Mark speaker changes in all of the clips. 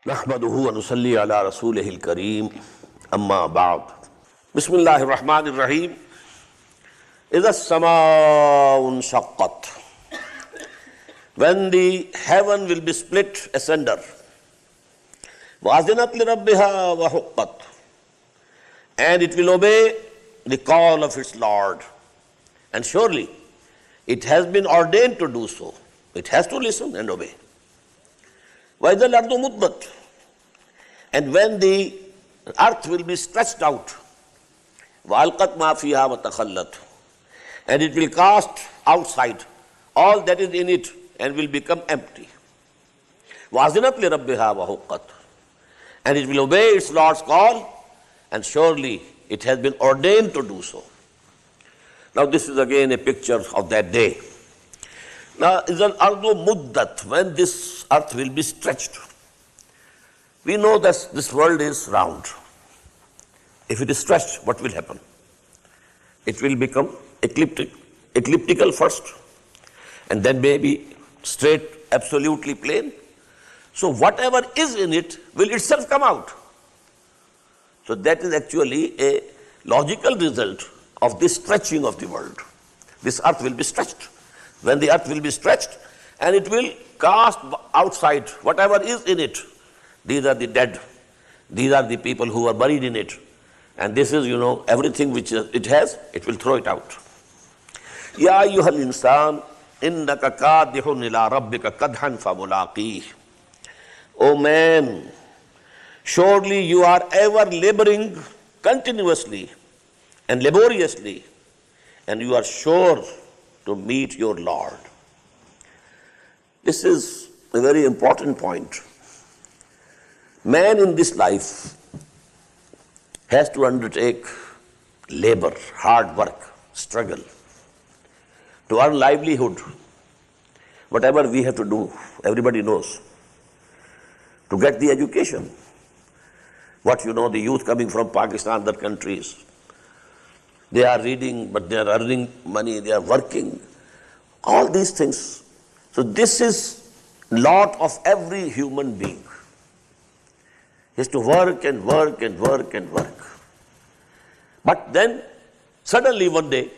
Speaker 1: नहमदुहु व नुसल्ली अला रसूलिहिल करीम अम्मा बाद बिस्मिल्लाहिर रहमानिर रहीम इज़ा समाउ इंशक़्क़त when the heaven will be split asunder wa azinat li rabbiha wa huqqat and it will obey the call of its Lord, and surely it has been ordained to do so. It has to listen and obey. وَإِذَا الْأَرْضُ مُدَّتْ and when the earth will be stretched out, وَأَلْقَتْ مَا فِيهَا وَتَخَلَّتْ and it will cast outside all that is in it and will become empty. وَأَذِنَتْ لِرَبِّهَا وَحُقَّتْ and it will obey its Lord's call, and surely it has been ordained to do so. Now this is again a picture of that day. Now is an ardu muddat, when this earth will be stretched. We know that this world is round. If it is stretched, what will happen? It will become elliptical first, and then maybe straight, absolutely plain. So whatever is in it will itself come out. So that is actually a logical result of this stretching of the world. This earth will be stretched. When the earth will be stretched, and it will cast outside whatever is in it. These are the dead. These are the people who are buried in it. And this is, everything which it has, it will throw it out. Ya ayyuhal insan, innaka kadihun ila rabbika kadhan famulaqih. O man, surely you are ever laboring continuously and laboriously, and you are sure to meet your Lord. This is a very important point. Man in this life has to undertake labor, hard work, struggle to earn livelihood. Whatever we have to do, everybody knows. To get the education. What the youth coming from Pakistan, other countries, they are reading, but they are earning money, they are working. All these things. So this is lot of every human being. He has to work and work and work and work. But then, suddenly one day,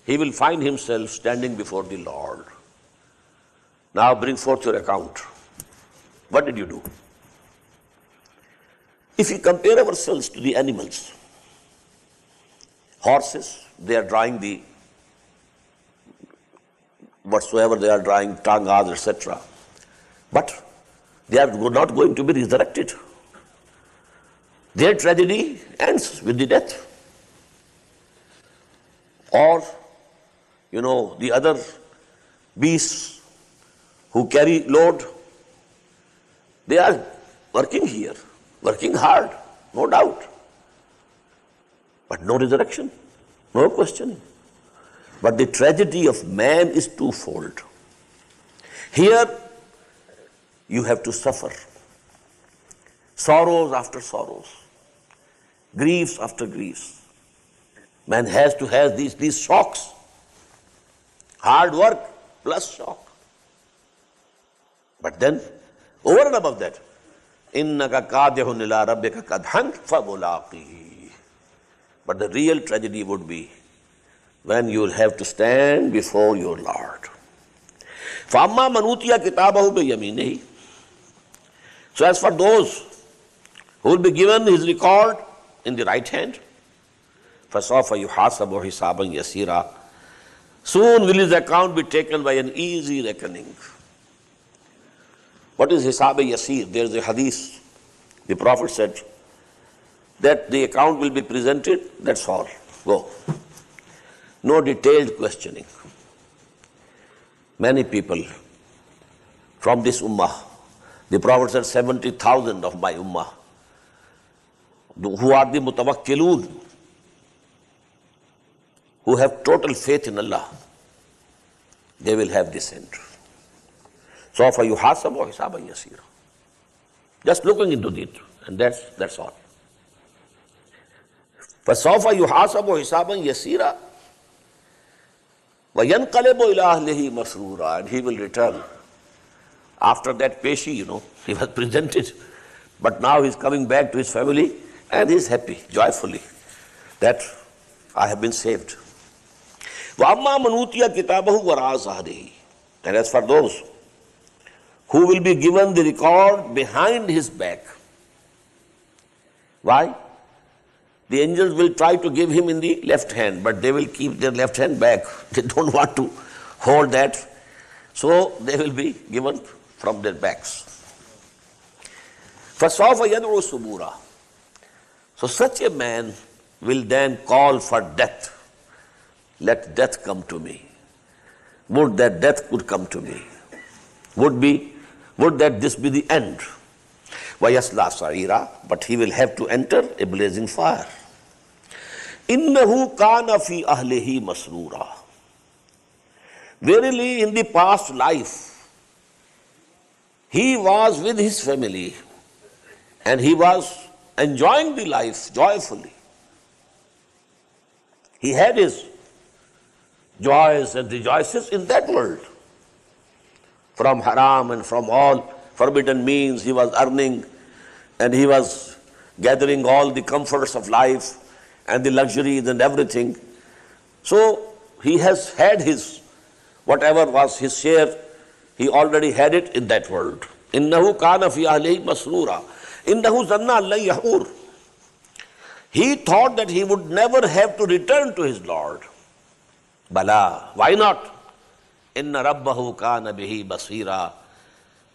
Speaker 1: he will find himself standing before the Lord. Now bring forth your account. What did you do? If we compare ourselves to the animals, horses, they are drawing the whatsoever they are drawing, tangas, etc. But they are not going to be resurrected. Their tragedy ends with the death. Or, the other beasts who carry load, they are working here, working hard, no doubt. But no resurrection, no questioning. But the tragedy of man is twofold. Here, you have to suffer. Sorrows after sorrows. Griefs after griefs. Man has to have these shocks. Hard work plus shock. But then, over and above that, إِنَّكَ كَادِحٌ إِلَىٰ رَبِّكَ كَدْحًا فَمُلَاقِيهِ. But the real tragedy would be when you will have to stand before your Lord. فَأَمَّا مَنْ أُوتِيَ كِتَابَهُ بِيَمِينِهِ. So as for those who will be given his record in the right hand, فَسَوْفَ يُحَاسَبُ حِسَابًا يَسِيرًا. Soon will his account be taken by an easy reckoning. What is hisab yasir? There is a hadith. The Prophet said that the account will be presented, that's all. Go. No detailed questioning. Many people from this ummah, the Prophet said 70,000 of my ummah, who are the mutawakkilun, who have total faith in Allah, they will have this end. So for yuhasabu hisaban yasira. Just looking into it, and that's all. فَسَوْفَ يُحَاسَبُ حِسَابًا يَسِيرًا وَيَنْقَلِبُ إِلَىٰ أَهْلِهِ مَسْرُورًا. And he will return. After that peshi, he was presented But now he's coming back to his family and he's happy, joyfully, that I have been saved. وَأَمَّا مَنْ أُوتِيَ كِتَابَهُ وَرَاءَ ظَهْرِهِ. And as for those who will be given the record behind his back. Why? The angels will try to give him in the left hand, but they will keep their left hand back. They don't want to hold that. So they will be given from their backs. فَسَوْفَ يَدْعُو سُبُورًا. So such a man will then call for death. Let death come to me. Would that death could come to me. Would that this be the end? وَيَسْلَى سَعِيرًا. But he will have to enter a blazing fire. إِنَّهُ كَانَ فِي أَهْلِهِ مَسْرُورًا. Verily, in the past life, he was with his family and he was enjoying the life joyfully. He had his joys and rejoices in that world. From haram and from all forbidden means he was earning, and he was gathering all the comforts of life and the luxuries and everything. So he has had his, whatever was his share, he already had it in that world. إِنَّهُ كَانَ فِي أَهْلِهِ مَسْرُورًا إِنَّهُ ظَنَّ أَن لَّن يَحُورَ. He thought that he would never have to return to his Lord. Bala, why not? Inna rabbahu kana bihi basira.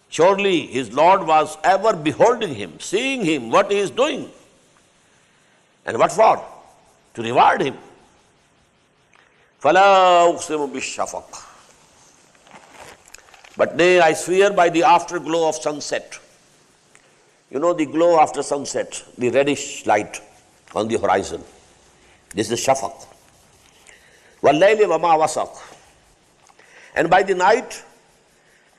Speaker 1: Surely his Lord was ever beholding him, seeing him, what he is doing. And what for? To reward him. Fala uqsimu bish-shafaq. But nay, I swear by the afterglow of sunset. You know the glow after sunset, the reddish light on the horizon. This is shafaq. وَاللَّيْلِ وَمَا وَسَقَ. And by the night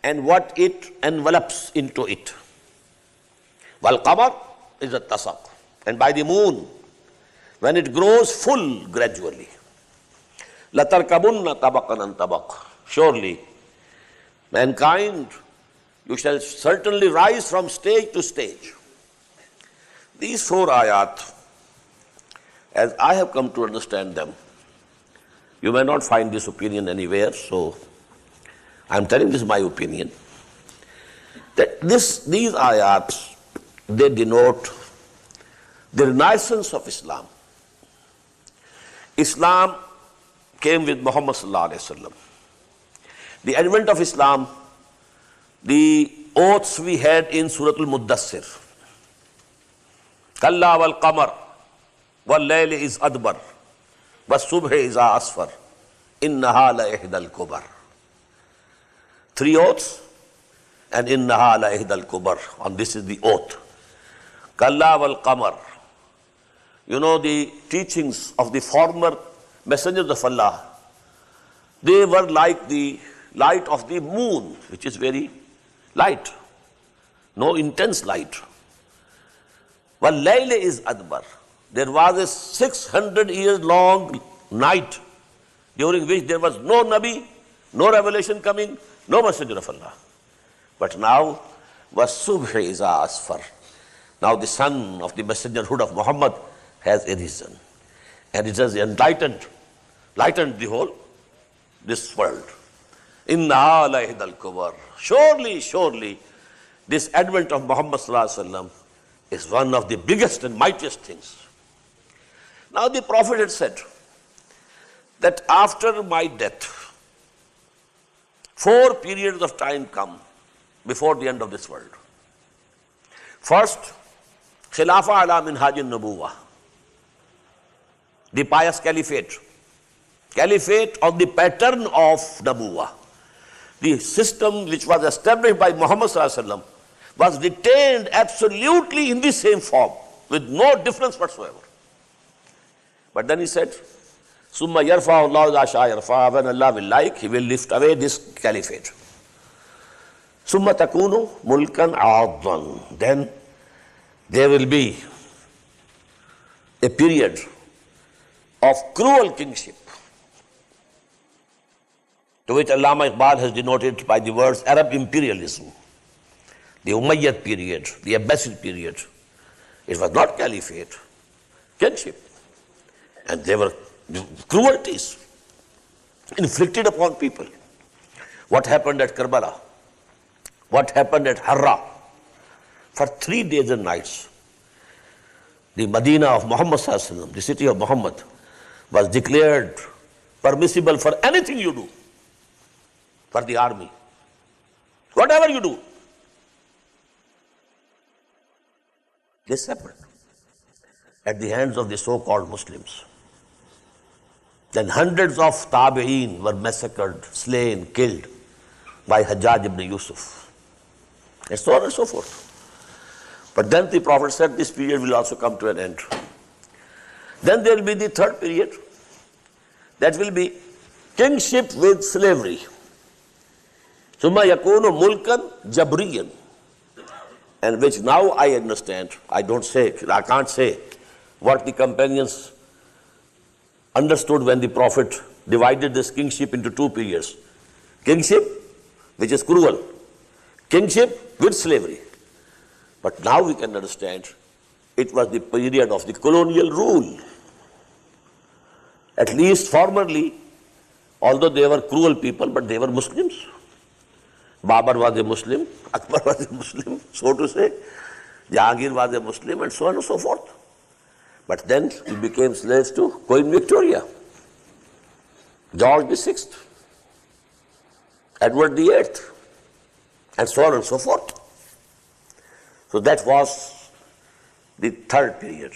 Speaker 1: and what it envelops into it. وَالْقَمَرِ is a tasaq. And by the moon, when it grows full gradually. لَتَرْكَبُنَّ طَبَقًا عَنْ طَبَقٍ. Surely, mankind, you shall certainly rise from stage to stage. These 4 ayat, as I have come to understand them, you may not find this opinion anywhere, so I am telling this my opinion, that these ayats, they denote the renaissance of Islam. Islam came with Muhammad sallallahu alaihi wasallam. The advent of Islam, the oaths we had in Surah Al-Muddassir. Kalla wal qamar wal layli is adbar was subh is asfar innaha la ihdal kubar. 3 oaths and innaha la ihdal kubar. And this is the oath. Kalla wal qamar. You know the teachings of the former messengers of Allah. They were like the light of the moon, which is very light, no intense light. Wal layli is adbar. There was a 600 years long night during which there was no Nabi, no revelation coming, no messenger of Allah. But now, was subh is asfar. Now the sun of the messengerhood of Muhammad has arisen. And it has lightened the whole, this world. Inna la ihdal kubar. Surely, this advent of Muhammad sallallahu alaihi wasallam is one of the biggest and mightiest things. Now the Prophet had said that after my death, 4 periods of time come before the end of this world. First, Khilafah ala minhaj an-nubuwah, the pious caliphate on the pattern of Nabuwah. The system which was established by Muhammad sallallahu alaihi wasallam was retained absolutely in the same form, with no difference whatsoever. But then he said, Summa yarfa Allah asha yarfa, when Allah will like, he will lift away this caliphate. Summa takunu mulkan a'adhan. Then there will be a period of cruel kingship, to which Allama Iqbal has denoted by the words Arab imperialism. the Umayyad period, the Abbasid period. It was not caliphate, kingship. And there were cruelties inflicted upon people. What happened at Karbala? What happened at Harra? For 3 days and nights, the Medina of Muhammad Sallallahu Alaihi Wasallam, the city of Muhammad, was declared permissible for anything you do, for the army. Whatever you do. This happened at the hands of the so-called Muslims. Then hundreds of Tabi'een were massacred, slain, killed by Hajjaj ibn Yusuf, and so on and so forth. But then the Prophet said this period will also come to an end. Then there will be the third period. That will be kingship with slavery. Summa yakunu mulkan jabriyan. And which now I understand, I can't say what the companions understood when the Prophet divided this kingship into 2 periods. Kingship, which is cruel. Kingship with slavery. But now we can understand it was the period of the colonial rule. At least formerly, although they were cruel people, but they were Muslims. Babar was a Muslim, Akbar was a Muslim, so to say. Jahangir was a Muslim, and so on and so forth. But then we became slaves to Queen Victoria, George VI, Edward VIII, and so on and so forth. So that was the third period.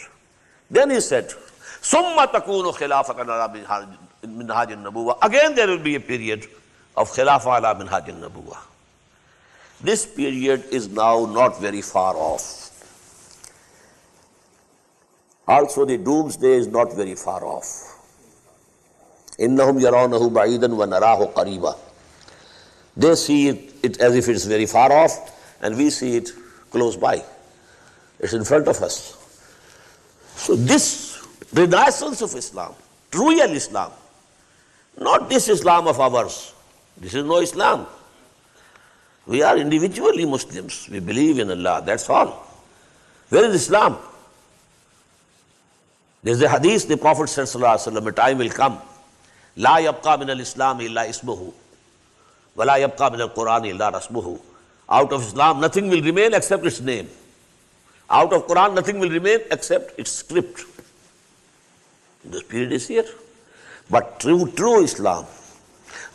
Speaker 1: Then he said, Summa takunu khilafatan ala minhaj al-nabuwa. Again there will be a period of Khilafah ala minhaj al-nabuwa. This period is now not very far off. Also the doomsday is not very far off. Innahum yarawnahu ba'idan wa narahu qariba. They see it as if it's very far off, and we see it close by. It's in front of us. So this renaissance of Islam, real Islam, not this Islam of ours. This is no Islam. We are individually Muslims. We believe in Allah, that's all. Where is Islam? There's a hadith, the Prophet said, Sallallahu Alaihi Wasallam, a time will come, La yabqa min al-Islam illa ismuhu, wa la yabqa min al-Quran illa rasmuhu. Out of Islam, nothing will remain except its name. Out of Quran, nothing will remain except its script. This period is here. But true Islam,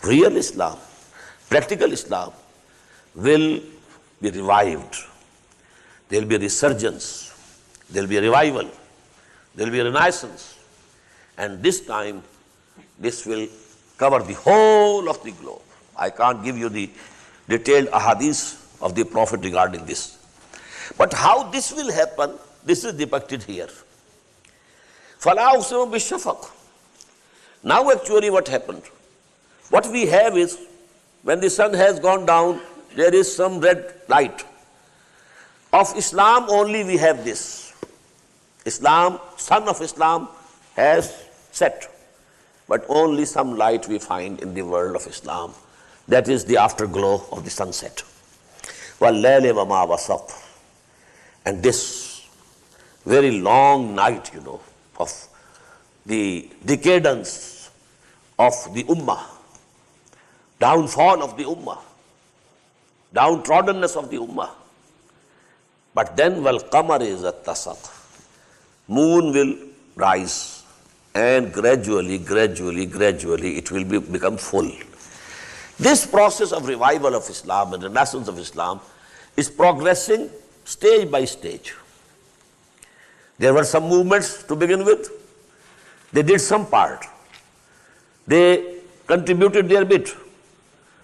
Speaker 1: real Islam, practical Islam will be revived. There will be a resurgence. There will be a revival. There will be a renaissance. And this time, this will cover the whole of the globe. I can't give you the detailed ahadith of the Prophet regarding this. But how this will happen, this is depicted here. فَلَا أُقْسِمُ بِالشَّفَقِ. Now actually what happened? What we have is, when the sun has gone down, there is some red light. Of Islam only we have this. Islam, sun of Islam has set. But only some light we find in the world of Islam. That is the afterglow of the sunset. وَاللَّيْلِ وَمَا وَسَقْ. And this very long night, of the decadence of the Ummah, downfall of the Ummah, downtroddenness of the Ummah. But then, وَالْقَمَرِ إِذَا اتَّسَقَ. Moon will rise, and gradually it will become full. This process of revival of Islam and renaissance of Islam is progressing stage by stage. There were some movements to begin with. They did some part. They contributed their bit.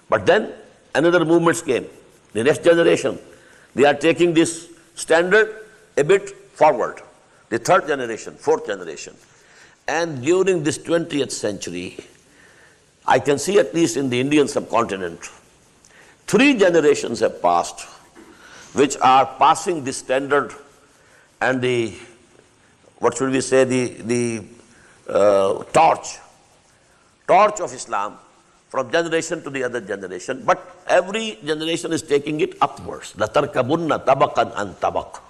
Speaker 1: But then another movements came. The next generation, they are taking this standard a bit forward. The third generation, fourth generation. And during this 20th century, I can see at least in the Indian subcontinent, 3 generations have passed, which are passing the standard and the, torch of Islam from generation to the other generation, but every generation is taking it upwards. لَتَرْكَبُنَّ طَبَقًا عَنْ طَبَقٍ.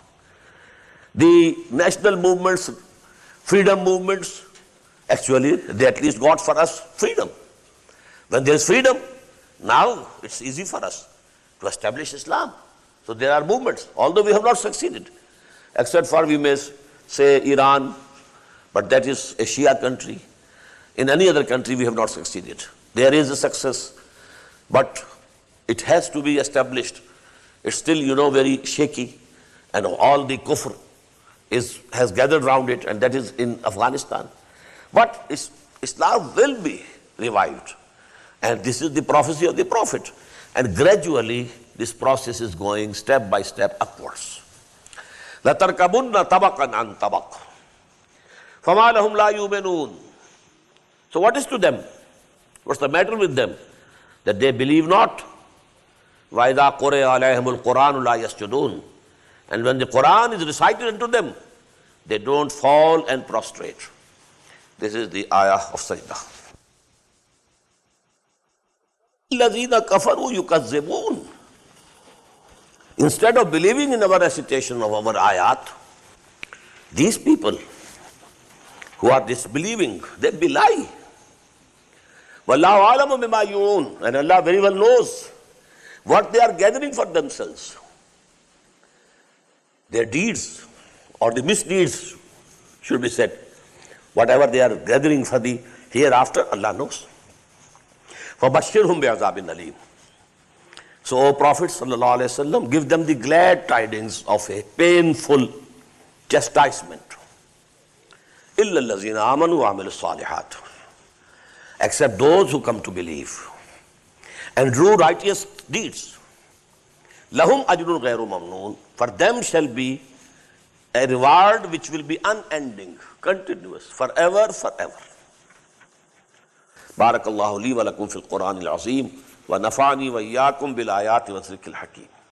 Speaker 1: The national movements, freedom movements, actually they at least got for us freedom. When there is freedom, now it's easy for us to establish Islam. So there are movements, although we have not succeeded, except for, we may say, Iran, but that is a Shia country. In any other country we have not succeeded. There is a success, but it has to be established. It's still, very shaky, and all the kufr has gathered around it, and that is in Afghanistan. But Islam will be revived, and this is the prophecy of the Prophet. And gradually this process is going step by step upwards. لَتَرْكَبُنَّ طَبَقًا عَنْ طَبَقٍ فَمَا لَهُمْ لَا يُؤْمِنُونَ. So what is to them? What's the matter with them? That they believe not. وَإِذَا قُرِئَ عَلَيْهِمُ الْقُرْآنُ لَا يَسْجُدُونَ. And when the Quran is recited unto them, they don't fall and prostrate. This is the ayah of Sajdah. الَّذِينَ كَفَرُوا يُكَذِّبُونَ. Instead of believing in our recitation of our ayat, these people who are disbelieving, they belie. وَاللَّهُ عَالَمُ بِمَا يُوعُونَ. And Allah very well knows what they are gathering for themselves. Their deeds or the misdeeds should be said. Whatever they are gathering for the hereafter, Allah knows. فَبَشِّرْهُمْ بِعَذَابٍ أَلِيمٍ. So, O Prophet sallallahu alaihi wasallam, give them the glad tidings of a painful chastisement. illALLAHina amanu wa amilu salihat. Except those who come to believe and do righteous deeds. Lahum ajrun ghayru mamnoon. For them shall be a reward which will be unending, continuous, forever, forever. Barakallahu li wa lakum fil Quran al-Azim wa nafa'ani wa iyyakum bil ayati wa dhikril hakim.